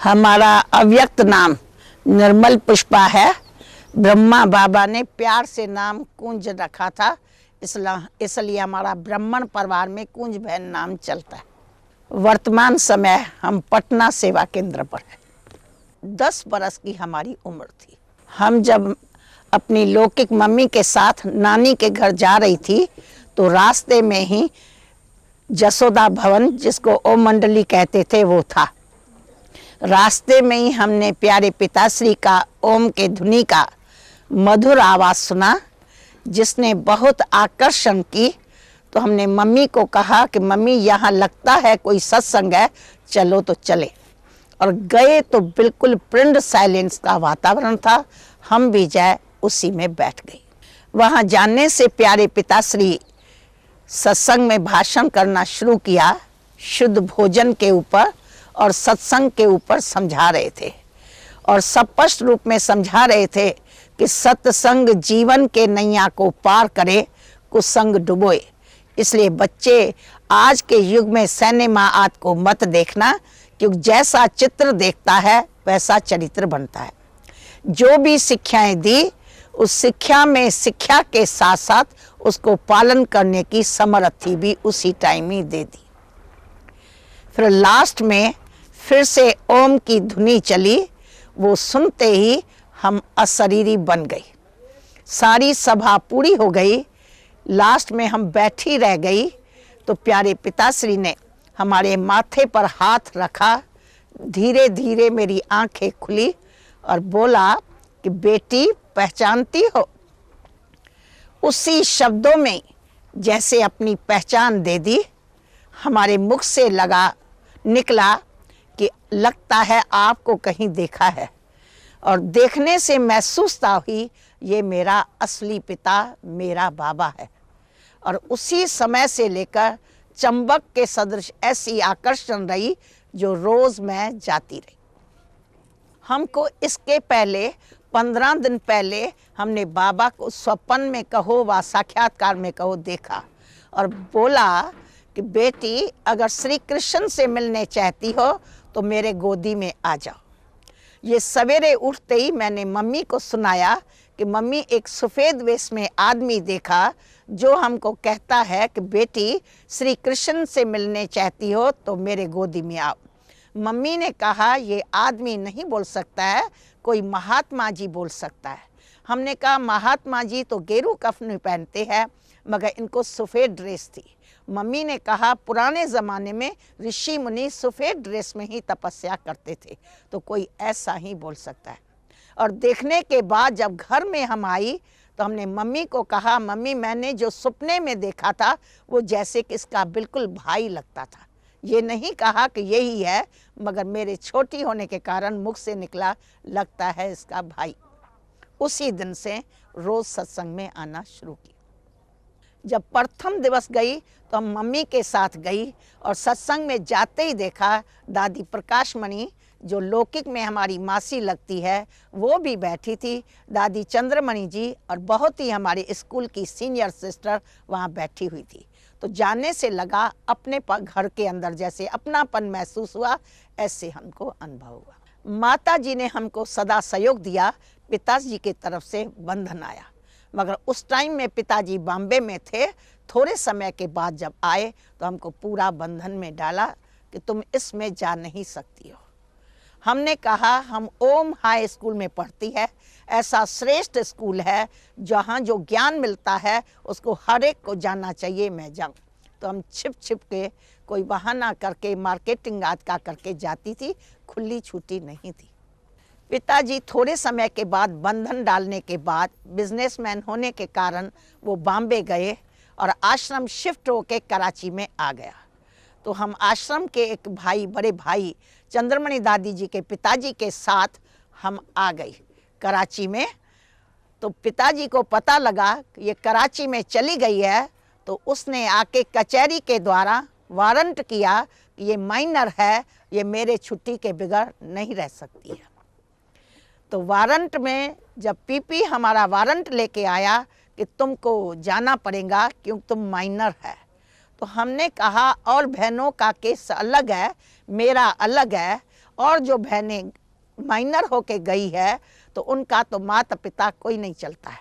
हमारा अव्यक्त नाम निर्मल पुष्पा है। ब्रह्मा बाबा ने प्यार से नाम कुंज रखा था, इसलिए हमारा ब्राह्मण परिवार में कुंज बहन नाम चलता है। वर्तमान समय हम पटना सेवा केंद्र पर है। 10 बरस की हमारी उम्र थी। हम जब अपनी लौकिक मम्मी के साथ नानी के घर जा रही थी तो रास्ते में ही जसोदा भवन, जिसको ओम मंडली कहते थे, वो था। रास्ते में ही हमने प्यारे पिताश्री का ओम के ध्वनि का मधुर आवाज़ सुना, जिसने बहुत आकर्षण की। तो हमने मम्मी को कहा कि मम्मी, यहाँ लगता है कोई सत्संग है, चलो तो चले। और गए तो बिल्कुल पिंड साइलेंस का वातावरण था। हम भी जाए उसी में बैठ गई। वहाँ जाने से प्यारे पिताश्री सत्संग में भाषण करना शुरू किया, शुद्ध भोजन के ऊपर और सत्संग के ऊपर समझा रहे थे। और स्पष्ट रूप में समझा रहे थे कि सत्संग जीवन के नैया को पार करे, कुसंग डुबोए। इसलिए बच्चे, आज के युग में सिनेमा आदि को मत देखना, क्योंकि जैसा चित्र देखता है वैसा चरित्र बनता है। जो भी शिक्षाएं दी, उस शिक्षा में शिक्षा के साथ साथ उसको पालन करने की समर्थी भी उसी टाइम ही दे दी। फिर लास्ट में फिर से ओम की धुनी चली। वो सुनते ही हम अशरीरी बन गई। सारी सभा पूरी हो गई, लास्ट में हम बैठी रह गई। तो प्यारे पिताश्री ने हमारे माथे पर हाथ रखा। धीरे धीरे मेरी आंखें खुली और बोला कि बेटी, पहचानती हो? उसी शब्दों में जैसे अपनी पहचान दे दी। हमारे मुख से निकला कि लगता है आपको कहीं देखा है। और देखने से महसूस हुई ये मेरा असली पिता, मेरा बाबा है। और उसी समय से लेकर चंबक के सदृश ऐसी आकर्षण रही जो रोज मैं जाती रही। हमको इसके पहले 15 दिन पहले हमने बाबा को स्वप्न में कहो व साक्षात्कार में कहो देखा और बोला कि बेटी, अगर श्री कृष्ण से मिलने चाहती हो तो मेरे गोदी में आ जाओ। ये सवेरे उठते ही मैंने मम्मी को सुनाया कि मम्मी, एक सफ़ेद वेश में आदमी देखा जो हमको कहता है कि बेटी, श्री कृष्ण से मिलने चाहती हो तो मेरे गोदी में आओ। मम्मी ने कहा, ये आदमी नहीं बोल सकता है, कोई महात्मा जी बोल सकता है। हमने कहा, महात्मा जी तो गेरू कफन पहनते हैं, मगर इनको सफ़ेद ड्रेस थी। मम्मी ने कहा, पुराने ज़माने में ऋषि मुनि सफ़ेद ड्रेस में ही तपस्या करते थे, तो कोई ऐसा ही बोल सकता है। और देखने के बाद जब घर में हम आई तो हमने मम्मी को कहा, मम्मी, मैंने जो सपने में देखा था वो जैसे कि इसका बिल्कुल भाई लगता था। ये नहीं कहा कि यही है, मगर मेरे छोटी होने के कारण मुख से निकला, लगता है इसका भाई। उसी दिन से रोज़ सत्संग में आना शुरू किया। जब प्रथम दिवस गई तो हम मम्मी के साथ गई और सत्संग में जाते ही देखा दादी प्रकाश मणि, जो लौकिक में हमारी मासी लगती है, वो भी बैठी थी। दादी चंद्रमणि जी और बहुत ही हमारे स्कूल की सीनियर सिस्टर वहाँ बैठी हुई थी। तो जाने से लगा अपने घर के अंदर जैसे अपनापन महसूस हुआ, ऐसे हमको अनुभव हुआ। माता जी ने हमको सदा सहयोग दिया। पिताजी की तरफ से बंधन आया, मगर उस टाइम में पिताजी बॉम्बे में थे। थोड़े समय के बाद जब आए तो हमको पूरा बंधन में डाला कि तुम इसमें जा नहीं सकती हो। हमने कहा, हम ओम हाई स्कूल में पढ़ती है, ऐसा श्रेष्ठ स्कूल है जहाँ जो ज्ञान मिलता है उसको हर एक को जानना चाहिए, मैं जाऊँ। तो हम छिप छिप के कोई बहाना करके मार्केटिंग आदि का करके जाती थी, खुली छुट्टी नहीं थी। पिताजी थोड़े समय के बाद बंधन डालने के बाद बिजनेसमैन होने के कारण वो बॉम्बे गए और आश्रम शिफ्ट होके कराची में आ गया। तो हम आश्रम के एक भाई, बड़े भाई चंद्रमणि दादी जी के पिताजी के साथ हम आ गई कराची में। तो पिताजी को पता लगा कि ये कराची में चली गई है, तो उसने आके कचहरी के द्वारा वारंट किया कि ये माइनर है, ये मेरे छुट्टी के बगैर नहीं रह सकती है। तो वारंट में जब पीपी हमारा वारंट लेके आया कि तुमको जाना पड़ेगा क्योंकि तुम माइनर है, तो हमने कहा और बहनों का केस अलग है, मेरा अलग है, और जो बहनें माइनर होके गई है तो उनका तो माता पिता कोई नहीं चलता है।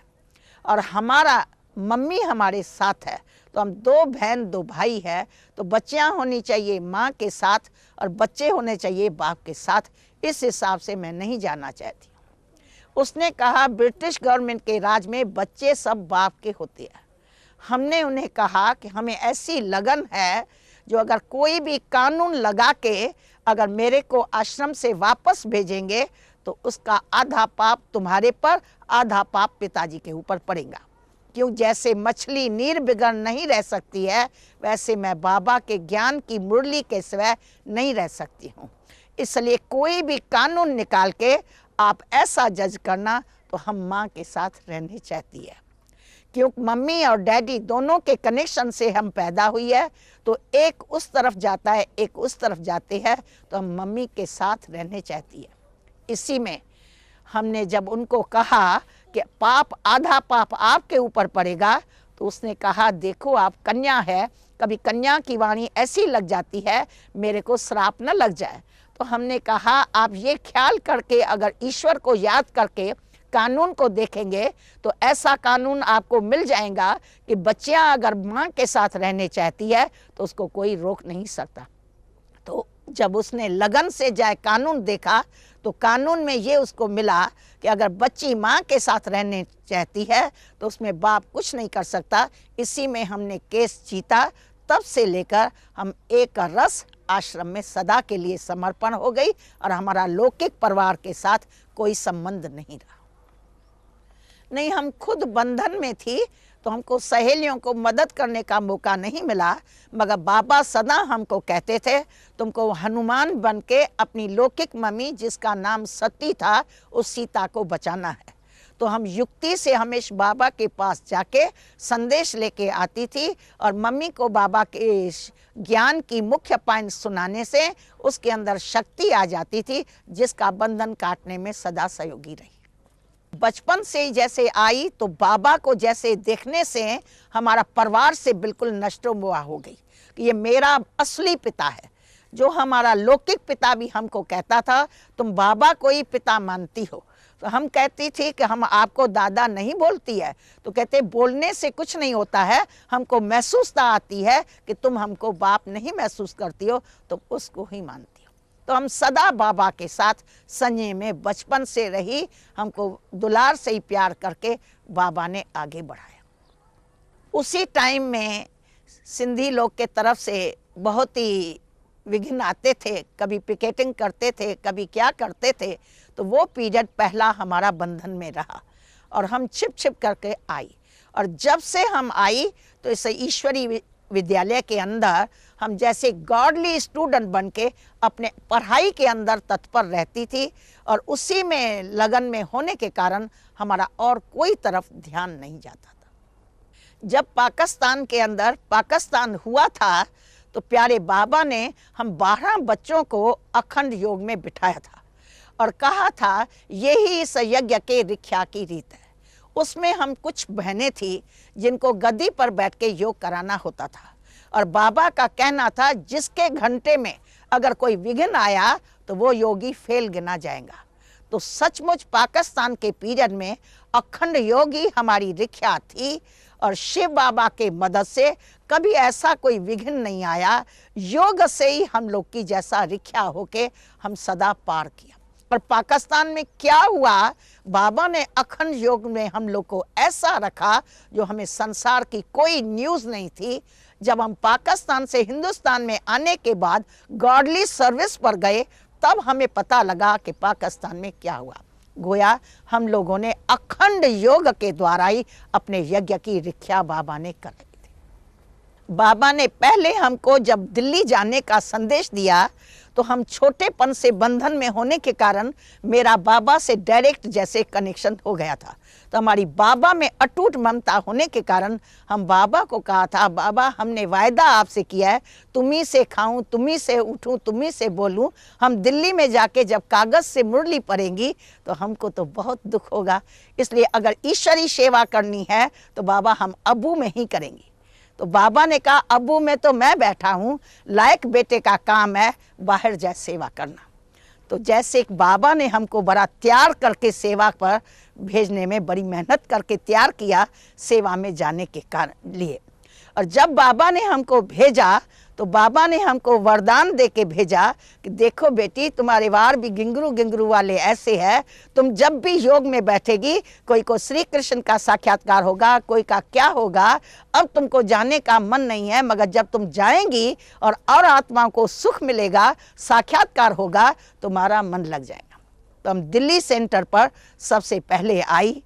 और हमारा मम्मी हमारे साथ है, तो हम 2 बहन 2 भाई है, तो बच्चियां होनी चाहिए माँ के साथ और बच्चे होने चाहिए बाप के साथ। इस हिसाब से मैं नहीं जाना चाहती। उसने कहा ब्रिटिश गवर्नमेंट के राज में बच्चे सब बाप के होते हैं। हमने उन्हें कहा कि हमें ऐसी लगन है जो अगर कोई भी कानून लगा के अगर मेरे को आश्रम से वापस भेजेंगे तो उसका आधा पाप तुम्हारे पर, आधा पाप पिताजी के ऊपर पड़ेगा। क्यों, जैसे मछली निर्विघ्न नहीं रह सकती है, वैसे मैं बाबा के ज्ञान की मुरली के सिवाय नहीं रह सकती हूँ। इसलिए कोई भी कानून निकाल के आप ऐसा जज करना तो हम माँ के साथ रहने चाहती है। क्योंकि मम्मी और डैडी दोनों के कनेक्शन से हम पैदा हुई है, तो एक उस तरफ जाता है एक उस तरफ जाते हैं, तो हम मम्मी के साथ रहने चाहती है। इसी में हमने जब उनको कहा कि पाप, आधा पाप आपके ऊपर पड़ेगा, तो उसने कहा देखो आप कन्या है, कभी कन्या की वाणी ऐसी लग जाती है मेरे को श्राप न लग जाए। तो हमने कहा आप ये ख्याल करके अगर ईश्वर को याद करके कानून को देखेंगे तो ऐसा कानून आपको मिल जाएगा कि बच्चियां अगर माँ के साथ रहने चाहती है तो उसको कोई रोक नहीं सकता। तो जब उसने लगन से जाए कानून देखा तो कानून में ये उसको मिला कि अगर बच्ची माँ के साथ रहने चाहती है तो उसमें बाप कुछ नहीं कर सकता। इसी में हमने केस जीता। तब से लेकर हम एक रस आश्रम में सदा के लिए समर्पण हो गई और हमारा लौकिक परिवार के साथ कोई संबंध नहीं रहा। नहीं, हम खुद बंधन में थी तो हमको सहेलियों को मदद करने का मौका नहीं मिला, मगर बाबा सदा हमको कहते थे तुमको हनुमान बन के अपनी लौकिक मम्मी जिसका नाम सती था उस सीता को बचाना है। तो हम युक्ति से हमेशा बाबा के पास जाके संदेश लेके आती थी और मम्मी को बाबा के ज्ञान की मुख्य पॉइंट सुनाने से उसके अंदर शक्ति आ जाती थी जिसका बंधन काटने में सदा सहयोगी रही। बचपन से ही जैसे आई तो बाबा को जैसे देखने से हमारा परिवार से बिल्कुल नष्टोमुआ हो गई कि ये मेरा असली पिता है। जो हमारा लौकिक पिता भी हमको कहता था तुम बाबा को ही पिता मानती हो, तो हम कहती थी कि हम आपको दादा नहीं बोलती है, तो कहते बोलने से कुछ नहीं होता है, हमको महसूसता आती है कि तुम हमको बाप नहीं महसूस करती हो, तुम उसको ही मानती हो। तो हम सदा बाबा के साथ संजय में बचपन से रही। हमको दुलार से ही प्यार करके बाबा ने आगे बढ़ाया। उसी टाइम में सिंधी लोग के तरफ से बहुत ही विघ्न आते थे, कभी पिकेटिंग करते थे, कभी क्या करते थे। तो वो पीरियड पहला हमारा बंधन में रहा और हम छिप छिप करके आई। और जब से हम आई तो इस ईश्वरी विद्यालय के अंदर हम जैसे गॉडली स्टूडेंट बन के अपने पढ़ाई के अंदर तत्पर रहती थी और उसी में लगन में होने के कारण हमारा और कोई तरफ ध्यान नहीं जाता था। जब पाकिस्तान के अंदर पाकिस्तान हुआ था तो प्यारे बाबा ने हम 12 बच्चों को अखंड योग में बिठाया था और कहा था यही इस यज्ञ के रिख्या की रीत है। उसमें हम कुछ बहनें थी जिनको गद्दी पर बैठ के योग कराना होता था और बाबा का कहना था जिसके घंटे में अगर कोई विघ्न आया तो वो योगी फेल गिना जाएगा। तो सचमुच पाकिस्तान के पीरियड में अखंड योगी हमारी रिख्या थी और शिव बाबा के मदद से कभी ऐसा कोई विघ्न नहीं आया। योग से ही हम लोग की जैसा रिख्या होके हम सदा पार किया। और पाकिस्तान में क्या हुआ, बाबा ने अखंड योग में हम लोग को ऐसा रखा जो हमें संसार की कोई न्यूज़ नहीं थी। जब हम पाकिस्तान से हिंदुस्तान में आने के बाद गॉडली सर्विस पर गए तब हमें पता लगा कि पाकिस्तान में क्या हुआ। गोया हम लोगों ने अखंड योग के द्वारा ही अपने यज्ञ की रिख्या बाबा ने कराई थी। बाबा ने पहले हमको जब दिल्ली जाने का संदेश दिया तो हम छोटेपन से बंधन में होने के कारण मेरा बाबा से डायरेक्ट जैसे कनेक्शन हो गया था। तो हमारी बाबा में अटूट ममता होने के कारण हम बाबा को कहा था बाबा हमने वायदा आपसे किया है तुम्ही से खाऊं, तुम्ही से उठूं, तुम्ही से बोलूं। हम दिल्ली में जाके जब कागज़ से मुरली पढ़ेंगी तो हमको तो बहुत दुख होगा। इसलिए अगर ईश्वरी सेवा करनी है तो बाबा हम अबू में ही करेंगी। तो बाबा ने कहा अबू में तो मैं बैठा हूँ, लायक बेटे का काम है बाहर जाए सेवा करना। तो जैसे एक बाबा ने हमको बड़ा तैयार करके सेवा पर भेजने में बड़ी मेहनत करके तैयार किया सेवा में जाने के कारण लिए, और जब बाबा ने हमको भेजा तो बाबा ने हमको वरदान दे के भेजा कि देखो बेटी, तुम्हारे वार भी गिंगरू गिंगरू वाले ऐसे है, तुम जब भी योग में बैठेगी कोई को श्री कृष्ण का साक्षात्कार होगा, कोई का क्या होगा, अब तुमको जाने का मन नहीं है, मगर जब तुम जाएंगी और आत्माओं को सुख मिलेगा, साक्षात्कार होगा, तुम्हारा मन लग जाएगा। तो हम दिल्ली सेंटर पर सबसे पहले आई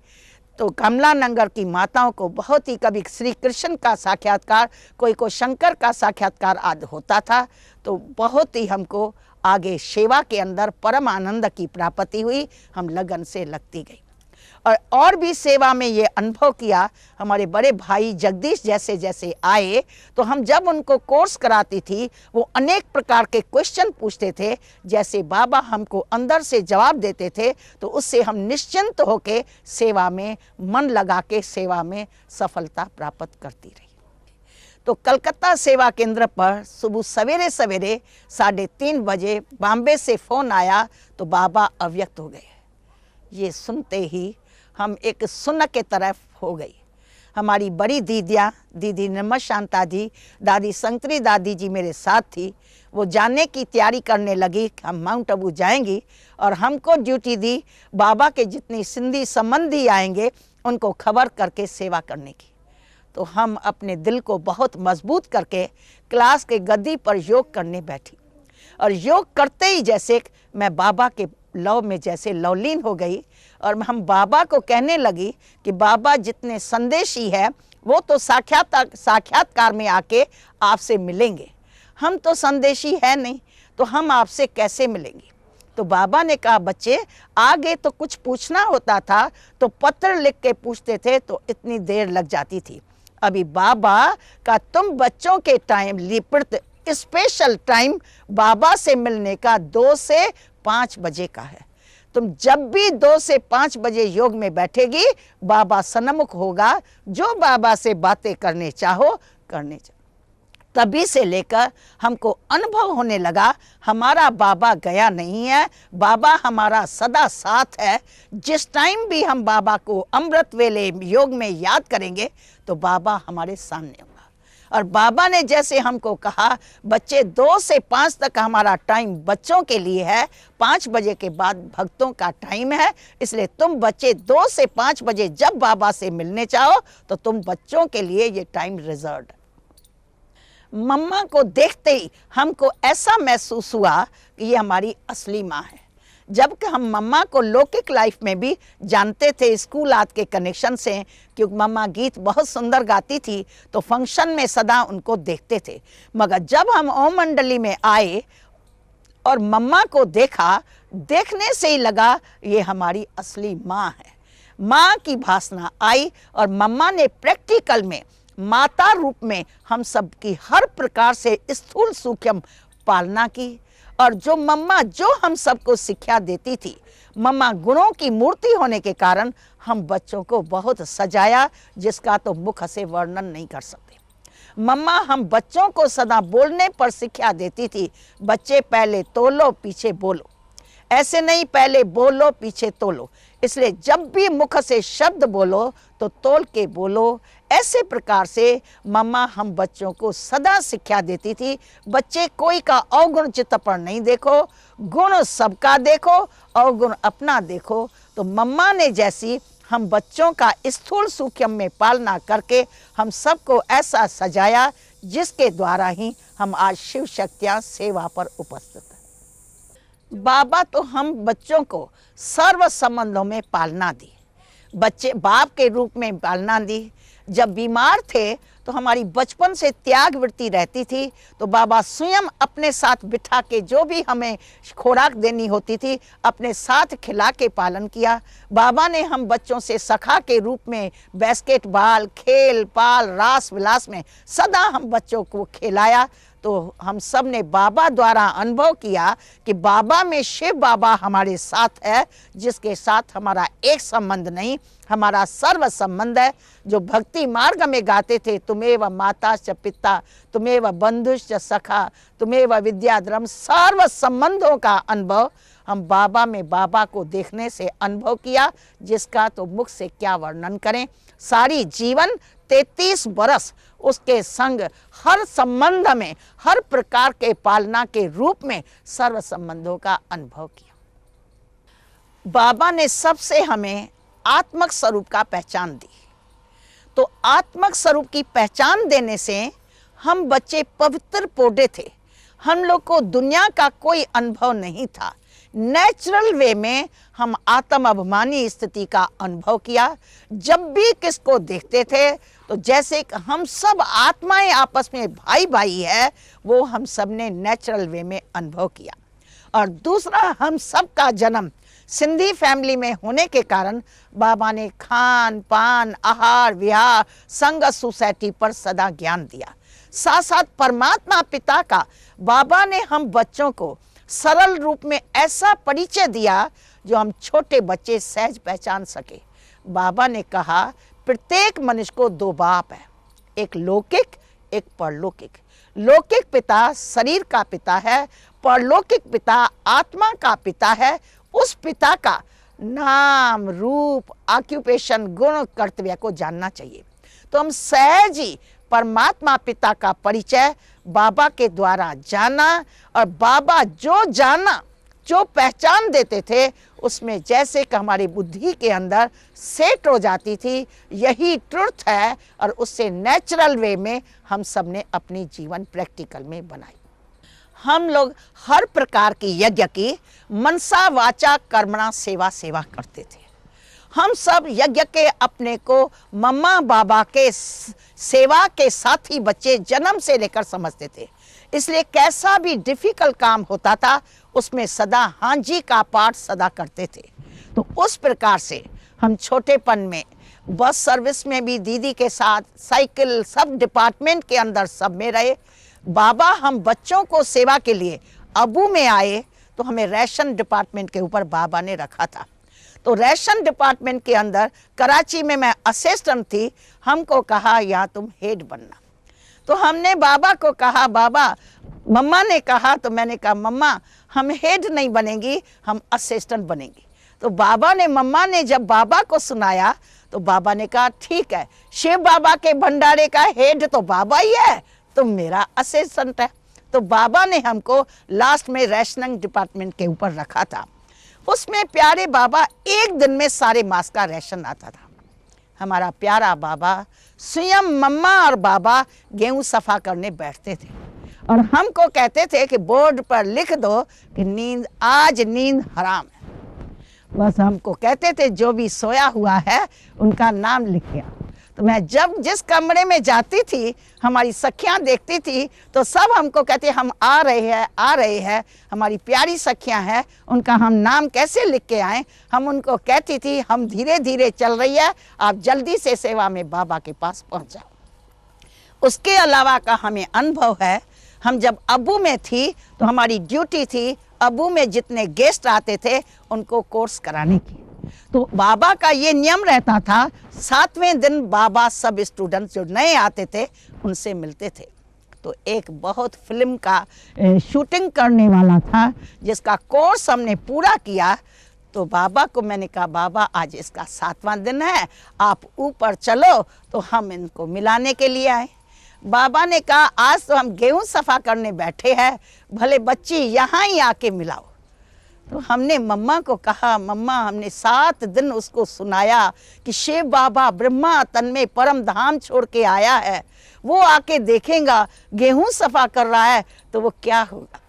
तो कमला नगर की माताओं को बहुत ही कभी श्री कृष्ण का साक्षात्कार, कोई को शंकर का साक्षात्कार आदि होता था, तो बहुत ही हमको आगे सेवा के अंदर परम आनंद की प्राप्ति हुई। हम लगन से लगती गई और भी सेवा में ये अनुभव किया। हमारे बड़े भाई जगदीश जैसे जैसे आए तो हम जब उनको कोर्स कराती थी वो अनेक प्रकार के क्वेश्चन पूछते थे, जैसे बाबा हमको अंदर से जवाब देते थे, तो उससे हम निश्चिंत होके सेवा में मन लगा के सेवा में सफलता प्राप्त करती रही। तो कलकत्ता सेवा केंद्र पर सुबह सवेरे सवेरे 3:30 बजे बॉम्बे से फ़ोन आया तो बाबा अव्यक्त हो गए। ये सुनते ही हम एक सुन्न के तरफ हो गई। हमारी बड़ी दीदियाँ, दीदी निर्मल शांता जी, दादी संतरी दादी जी मेरे साथ थी। वो जाने की तैयारी करने लगी कि हम माउंट आबू जाएंगी, और हमको ड्यूटी दी बाबा के जितने सिंधी संबंधी आएंगे उनको खबर करके सेवा करने की। तो हम अपने दिल को बहुत मजबूत करके क्लास के गद्दी पर योग करने बैठी, और योग करते ही जैसे मैं बाबा के लव में जैसे लवलीन हो गई, और हम बाबा को कहने लगी कि बाबा जितने संदेशी है वो तो साक्षात्कार में आके आपसे मिलेंगे, हम तो संदेशी है नहीं, तो हम आपसे कैसे मिलेंगे। तो बाबा ने कहा बच्चे आगे तो कुछ पूछना होता था तो पत्र लिख के पूछते थे तो इतनी देर लग जाती थी। अभी बाबा का तुम बच्चों के टाइम लिपट स्पेशल टाइम बाबा से मिलने का 2 से 5 बजे का है। तुम जब भी 2 से 5 बजे योग में बैठेगी बाबा सन्मुख होगा, जो बाबा से बातें करने चाहो करने चाहो। तभी से लेकर हमको अनुभव होने लगा हमारा बाबा गया नहीं है, बाबा हमारा सदा साथ है। जिस टाइम भी हम बाबा को अमृत वेले योग में याद करेंगे तो बाबा हमारे सामने होगा। और बाबा ने जैसे हमको कहा बच्चे 2 से 5 तक हमारा टाइम बच्चों के लिए है, 5 बजे के बाद भक्तों का टाइम है, इसलिए तुम बच्चे 2 से 5 बजे जब बाबा से मिलने चाहो तो तुम बच्चों के लिए ये टाइम रिजर्व है। मम्मा को देखते ही हमको ऐसा महसूस हुआ कि ये हमारी असली माँ है। जबकि हम मम्मा को लौकिक लाइफ में भी जानते थे स्कूल आदि के कनेक्शन से, क्योंकि मम्मा गीत बहुत सुंदर गाती थी तो फंक्शन में सदा उनको देखते थे। मगर जब हम ओम मंडली में आए और मम्मा को देखा, देखने से ही लगा ये हमारी असली माँ है। माँ की भासना आई और मम्मा ने प्रैक्टिकल में माता रूप में हम सब की हर प्रकार से स्थूल सूक्ष्म पालना की। और जो मम्मा जो हम सबको शिक्षा देती थी, मम्मा गुणों की मूर्ति होने के कारण हम बच्चों को बहुत सजाया, जिसका तो मुख से वर्णन नहीं कर सकते। मम्मा हम बच्चों को सदा बोलने पर शिक्षा देती थी, बच्चे पहले तोलो पीछे बोलो, ऐसे नहीं पहले बोलो पीछे तोलो। इसलिए जब भी मुख से शब्द बोलो तो तोल के बोलो। ऐसे प्रकार से मम्मा हम बच्चों को सदा शिक्षा देती थी, बच्चे कोई का अवगुण चित्त पर नहीं देखो, गुण सबका देखो, अवगुण अपना देखो। तो मम्मा ने जैसी हम बच्चों का स्थूल सूक्ष्म में पालना करके हम सबको ऐसा सजाया, जिसके द्वारा ही हम आज शिव शक्तियाँ सेवा पर उपस्थित हैं। बाबा तो हम बच्चों को सर्व संबंधों में पालना दी, बच्चे बाप के रूप में पालना दी। जब बीमार थे तो हमारी बचपन से त्याग वृत्ति रहती थी, तो बाबा स्वयं अपने साथ बिठा के जो भी हमें खुराक देनी होती थी अपने साथ खिला के पालन किया। बाबा ने हम बच्चों से सखा के रूप में बास्केटबॉल, खेल पाल, रास विलास में सदा हम बच्चों को खिलाया। तो हम सब ने बाबा द्वारा अनुभव किया कि बाबा में शिव बाबा हमारे साथ है, जिसके साथ हमारा एक संबंध नहीं, हमारा सर्व संबंध है। जो भक्ति मार्ग में गाते थे, तुमेव माता च पिता, तुमेव बंधुश्च सखा, तुमेव विद्याधर्म, सर्व संबंधों का अनुभव हम बाबा में बाबा को देखने से अनुभव किया, जिसका तो मुख से क्या वर्णन करें। सारी जीवन 33 बरस उसके संग हर संबंध में, हर प्रकार के पालना के रूप में सर्व संबंधों का अनुभव किया। बाबा ने सबसे हमें आत्मक स्वरूप का पहचान दी। तो आत्मक स्वरूप की पहचान देने से हम बच्चे पवित्र पौधे थे। हम लोग को दुनिया का कोई अनुभव नहीं था। नेचुरल वे में हम आत्म अभिमानी स्थिति का अनुभव किया। जब भी किसको देखते थे तो जैसे कि हम सब आत्माएं आपस में भाई भाई है, वो हम सब ने नेचुरल वे में अनुभव किया। और दूसरा, हम सब का जन्म सिंधी फैमिली में होने के कारण बाबा ने खान पान, आहार विहार, संघ सोसाइटी पर सदा ज्ञान दिया। साथ साथ परमात्मा पिता का बाबा ने हम बच्चों को सरल रूप में ऐसा परिचय दिया जो हम छोटे बच्चे सहज पहचान सके। बाबा ने कहा, प्रत्येक मनुष्य को 2 बाप है, एक लौकिक, एक परलौकिक। लौकिक पिता शरीर का पिता है, परलौकिक पिता आत्मा का पिता है। उस पिता का नाम, रूप, ऑक्यूपेशन, गुण, कर्तव्य को जानना चाहिए। तो हम सहज ही परमात्मा पिता का परिचय बाबा के द्वारा जाना, और बाबा जो जाना, जो पहचान देते थे, उसमें जैसे कि हमारी बुद्धि के अंदर सेट हो जाती थी, यही ट्रुथ है। और उससे नेचुरल वे में हम सब ने अपनी जीवन प्रैक्टिकल में बनाई। हम लोग हर प्रकार की यज्ञ की मनसा वाचा कर्मणा सेवा करते थे। हम सब यज्ञ के अपने को मम्मा बाबा के सेवा के साथी बच्चे जन्म से लेकर समझते थे। इसलिए कैसा भी डिफिकल्ट काम होता था, उसमें सदा हाँ जी का पाठ सदा करते थे। तो उस प्रकार से हम छोटेपन में बस सर्विस में भी दीदी के साथ, साइकिल, सब डिपार्टमेंट के अंदर सब में रहे। बाबा हम बच्चों को सेवा के लिए अबू में आए तो हमें रेशन डिपार्टमेंट के ऊपर बाबा ने रखा था। तो रेशन डिपार्टमेंट के अंदर कराची में मैं असिस्टेंट थी। हमको कहा यहाँ तुम हेड बनना। तो हमने बाबा को कहा, बाबा, मम्मा ने कहा, तो मैंने कहा मम्मा हम हेड नहीं बनेंगी, हम असिस्टेंट बनेंगी। तो बाबा ने, मम्मा ने जब बाबा को सुनाया तो बाबा ने कहा ठीक है, शिव बाबा के भंडारे का हेड तो बाबा ही है, तुम मेरा असिस्टेंट है। तो बाबा ने हमको लास्ट में रेशनिंग डिपार्टमेंट के ऊपर रखा था। उसमें प्यारे बाबा एक दिन में सारे मास का राशन आता था। हमारा प्यारा बाबा स्वयं मम्मा और बाबा गेहूं सफा करने बैठते थे और हमको कहते थे कि बोर्ड पर लिख दो कि आज नींद हराम है। बस हमको कहते थे जो भी सोया हुआ है उनका नाम लिखिए। तो मैं जब जिस कमरे में जाती थी, हमारी सखियां देखती थी तो सब हमको कहते हम आ रहे हैं। हमारी प्यारी सखियां हैं, उनका हम नाम कैसे लिख के आए। हम उनको कहती थी हम धीरे धीरे चल रही है, आप जल्दी से सेवा में बाबा के पास पहुंच जाओ। उसके अलावा का हमें अनुभव है, हम जब अबू में थी तो हमारी ड्यूटी थी अबू में जितने गेस्ट आते थे उनको कोर्स कराने की। तो बाबा का ये नियम रहता था, 7वें दिन बाबा सब स्टूडेंट्स जो नए आते थे उनसे मिलते थे। तो एक बहुत फिल्म का शूटिंग करने वाला था जिसका कोर्स हमने पूरा किया। तो बाबा को मैंने कहा, बाबा आज इसका 7वां दिन है, आप ऊपर चलो। तो हम इनको मिलाने के लिए आए। बाबा ने कहा आज तो हम गेहूं सफा करने बैठे हैं, भले बच्ची यहाँ ही आके मिलाओ। तो हमने मम्मा को कहा, मम्मा हमने 7 दिन उसको सुनाया कि शिव बाबा ब्रह्मा तन में परम धाम छोड़ के आया है, वो आके देखेगा गेहूं सफा कर रहा है तो वो क्या होगा।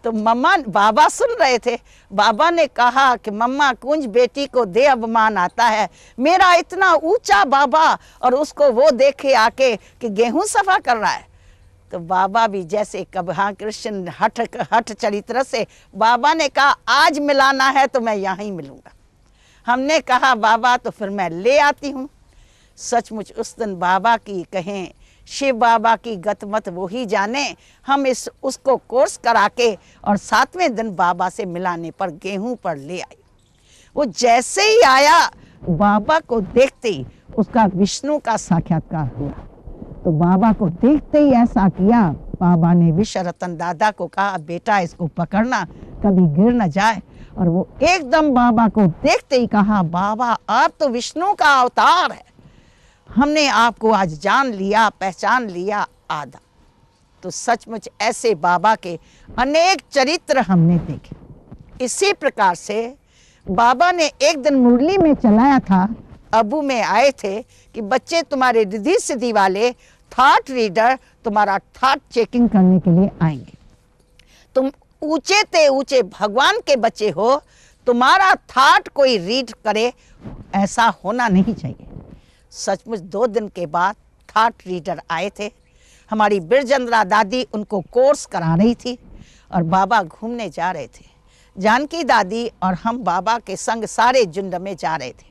तो मम्मा, बाबा सुन रहे थे। बाबा ने कहा कि मम्मा कुंज बेटी को दे अभिमान आता है, मेरा इतना ऊंचा बाबा और उसको वो देखे आके कि गेहूं सफा कर रहा है। तो बाबा भी जैसे कब हाँ कृष्ण हठ चरित्र से बाबा ने कहा आज मिलाना है तो मैं यहाँ ही मिलूँगा। हमने कहा बाबा तो फिर मैं ले आती हूँ। सचमुच उस दिन बाबा की कहें शिव बाबा की गतमत वो ही जाने, हम उसको कोर्स करा के और 7वें दिन बाबा से मिलाने पर गेहूं पर ले आई। वो जैसे ही आया बाबा को देखते ही उसका विष्णु का साक्षात्कार हुआ। तो बाबा को देखते ही ऐसा किया, बाबा ने विश्व रतन दादा को कहा बेटा इसको पकड़ना कभी गिर न जाए। और वो एकदम बाबा को देखते ही कहा, बाबा आप तो विष्णु का अवतार है, हमने आपको आज जान लिया, पहचान लिया आधा। तो सचमुच ऐसे बाबा के अनेक चरित्र हमने देखे। इसी प्रकार से बाबा ने एक दिन मुरली में चलाया था, अबू में आए थे कि बच्चे तुम्हारे रिद्धि सिद्धि वाले थॉट रीडर तुम्हारा थॉट चेकिंग करने के लिए आएंगे। तुम ऊंचे ते ऊंचे भगवान के बच्चे हो, तुम्हारा थॉट कोई रीड करे, ऐसा होना नहीं चाहिए। सचमुच 2 दिन के बाद थॉट रीडर आए थे। हमारी बिरजेंद्रा दादी उनको कोर्स करा रही थी और बाबा घूमने जा रहे थे। जानकी दादी और हम बाबा के संग सारे झुंड में जा रहे थे।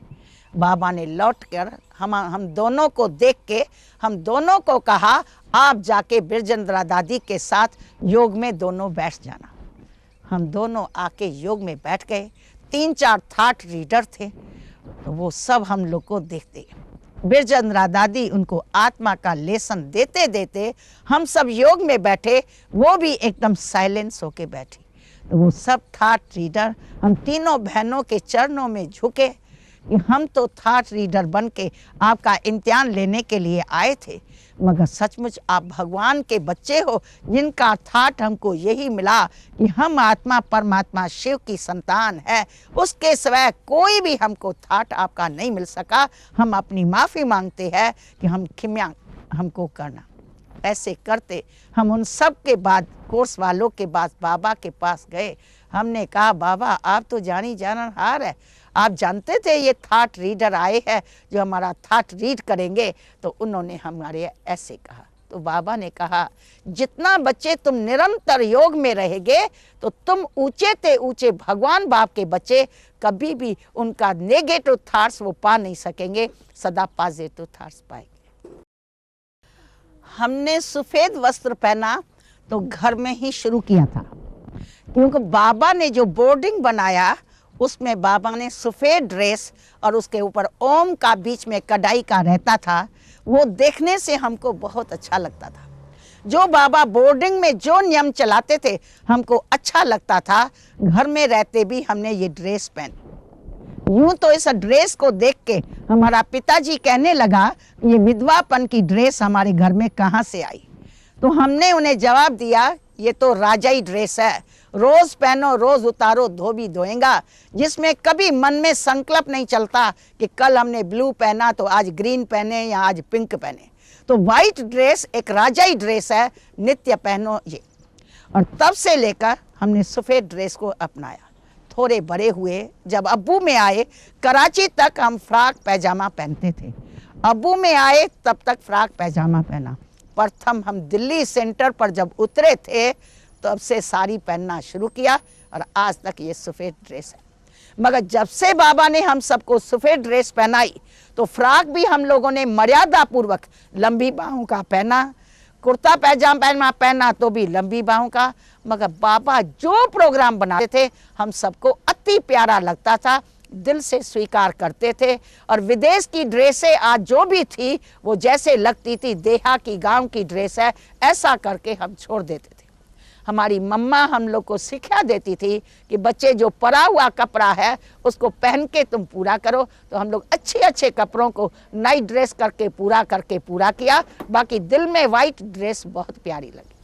बाबा ने लौटकर हम दोनों को देख के हम दोनों को कहा, आप जाके बिरजेंद्रा दादी के साथ योग में दोनों बैठ जाना। हम दोनों आके योग में बैठ गए। 3-4 थॉट रीडर थे, तो वो सब हम लोग को देखते। बिरजेंद्रा दादी उनको आत्मा का लेसन देते देते हम सब योग में बैठे, वो भी एकदम साइलेंस होके बैठी। तो वो सब थॉट रीडर हम तीनों बहनों के चरणों में झुके कि हम तो थॉट रीडर बन के आपका इम्तिहान लेने के लिए आए थे, मगर सचमुच आप भगवान के बच्चे हो, जिनका थॉट हमको यही मिला कि हम आत्मा परमात्मा शिव की संतान है, उसके सिवाय कोई भी हमको थॉट आपका नहीं मिल सका। हम अपनी माफ़ी मांगते हैं कि हम क्षमा हमको करना। ऐसे करते हम उन सब के बाद कोर्स वालों के बाद बाबा के पास गए। हमने कहा, बाबा आप तो जानी जानहार है, आप जानते थे ये थॉट रीडर आए हैं जो हमारा थॉट रीड करेंगे? तो उन्होंने हमारे ऐसे कहा। तो बाबा ने कहा, जितना बच्चे तुम निरंतर योग में रहेंगे तो तुम ऊंचे ते ऊंचे भगवान बाप के बच्चे कभी भी उनका नेगेटिव थॉट्स वो पा नहीं सकेंगे, सदा पॉजिटिव थॉट्स पाएंगे। हमने सफ़ेद वस्त्र पहना तो घर में ही शुरू किया था, क्योंकि बाबा ने जो बोर्डिंग बनाया उसमें बाबा ने सफ़ेद ड्रेस और उसके ऊपर ओम का बीच में कढ़ाई का रहता था, वो देखने से हमको बहुत अच्छा लगता था। जो बाबा बोर्डिंग में जो नियम चलाते थे हमको अच्छा लगता था। घर में रहते भी हमने ये ड्रेस पहनी। यूं तो इस ड्रेस को देख के हमारा पिताजी कहने लगा, ये विधवापन की ड्रेस हमारे घर में कहाँ से आई? तो हमने उन्हें जवाब दिया, ये तो राजाई ड्रेस है, रोज पहनो रोज उतारो धोबी धोएगा, जिसमें कभी मन में संकल्प नहीं चलता कि कल हमने ब्लू पहना तो आज ग्रीन पहने या आज पिंक पहने। तो वाइट ड्रेस एक राजाई ड्रेस है, नित्य पहनो ये। और तब से लेकर हमने सफ़ेद ड्रेस को अपनाया। थोड़े बड़े हुए, जब अब्बू में आए, कराची तक हम फ्रॉक पैजामा पहनते थे। अब्बू में आए तब तक फ्रॉक पैजामा पहना। प्रथम हम दिल्ली सेंटर पर जब उतरे थे तब से साड़ी पहनना शुरू किया और आज तक ये सफ़ेद ड्रेस है। मगर जब से बाबा ने हम सबको सफ़ेद ड्रेस पहनाई तो फ्रॉक भी हम लोगों ने मर्यादा पूर्वक लंबी बाहों का पहना, कुर्ता पैजामा पहना तो भी लंबी बाहों का। मगर बाबा जो प्रोग्राम बनाते थे हम सबको अति प्यारा लगता था, दिल से स्वीकार करते थे। और विदेश की ड्रेसें आज जो भी थी वो जैसे लगती थी देहा की गांव की ड्रेस है, ऐसा करके हम छोड़ देते थे। हमारी मम्मा हम लोग को सिखा देती थी कि बच्चे जो परा हुआ कपड़ा है उसको पहन के तुम पूरा करो। तो हम लोग अच्छे अच्छे कपड़ों को नई ड्रेस करके पूरा किया। बाकी दिल में वाइट ड्रेस बहुत प्यारी लगी।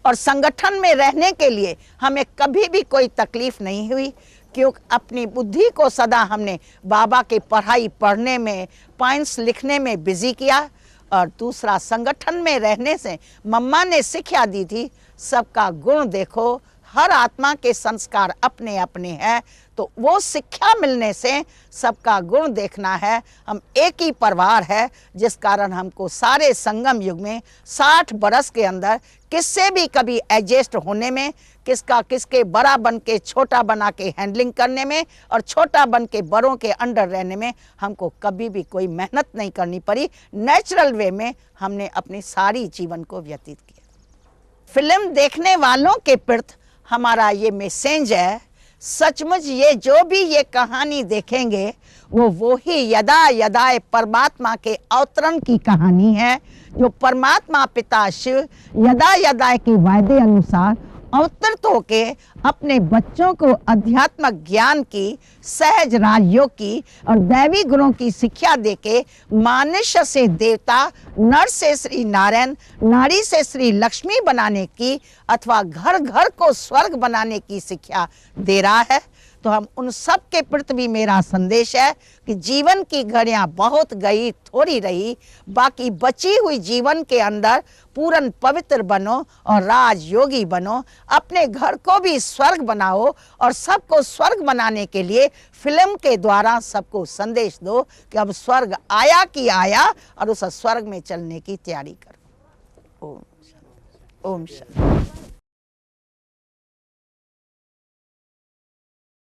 और संगठन में रहने के लिए हमें कभी भी कोई तकलीफ नहीं हुई, क्योंकि अपनी बुद्धि को सदा हमने बाबा के पढ़ाई पढ़ने में, पॉइंट्स लिखने में बिजी किया। और दूसरा, संगठन में रहने से मम्मा ने शिक्षा दी थी, सबका गुण देखो, हर आत्मा के संस्कार अपने अपने हैं। तो वो शिक्षा मिलने से सबका गुण देखना है। हम एक ही परिवार है, जिस कारण हमको सारे संगम युग में 60 बरस के अंदर किससे भी कभी एडजस्ट होने में, किसका किसके बड़ा बन के छोटा बना के हैंडलिंग करने में और छोटा बन के बड़ों के अंडर रहने में हमको कभी भी कोई मेहनत नहीं करनी पड़ी। नेचुरल वे में हमने अपनी सारी जीवन को व्यतीत किया। फिल्म देखने वालों के प्रति हमारा ये मैसेज है, सचमुच ये जो भी ये कहानी देखेंगे वो ही यदा यदा परमात्मा के अवतरण की कहानी है, जो परमात्मा पिता शिव यदा यदा के वायदे अनुसार अवतरित होके अपने बच्चों को अध्यात्मक ज्ञान की, सहज राजयोग की और दैवी गुणों की शिक्षा देके मनुष्य से देवता, नर से श्री नारायण, नारी से श्री लक्ष्मी बनाने की अथवा घर घर को स्वर्ग बनाने की शिक्षा दे रहा है। तो हम उन सब के प्रति भी मेरा संदेश है कि जीवन की घड़ियां बहुत गई, थोड़ी रही, बाकी बची हुई जीवन के अंदर पूर्ण पवित्र बनो और राजयोगी बनो। अपने घर को भी स्वर्ग बनाओ और सबको स्वर्ग बनाने के लिए फिल्म के द्वारा सबको संदेश दो कि अब स्वर्ग आया कि आया और उस स्वर्ग में चलने की तैयारी करो। ओम शांति। ओम शांति।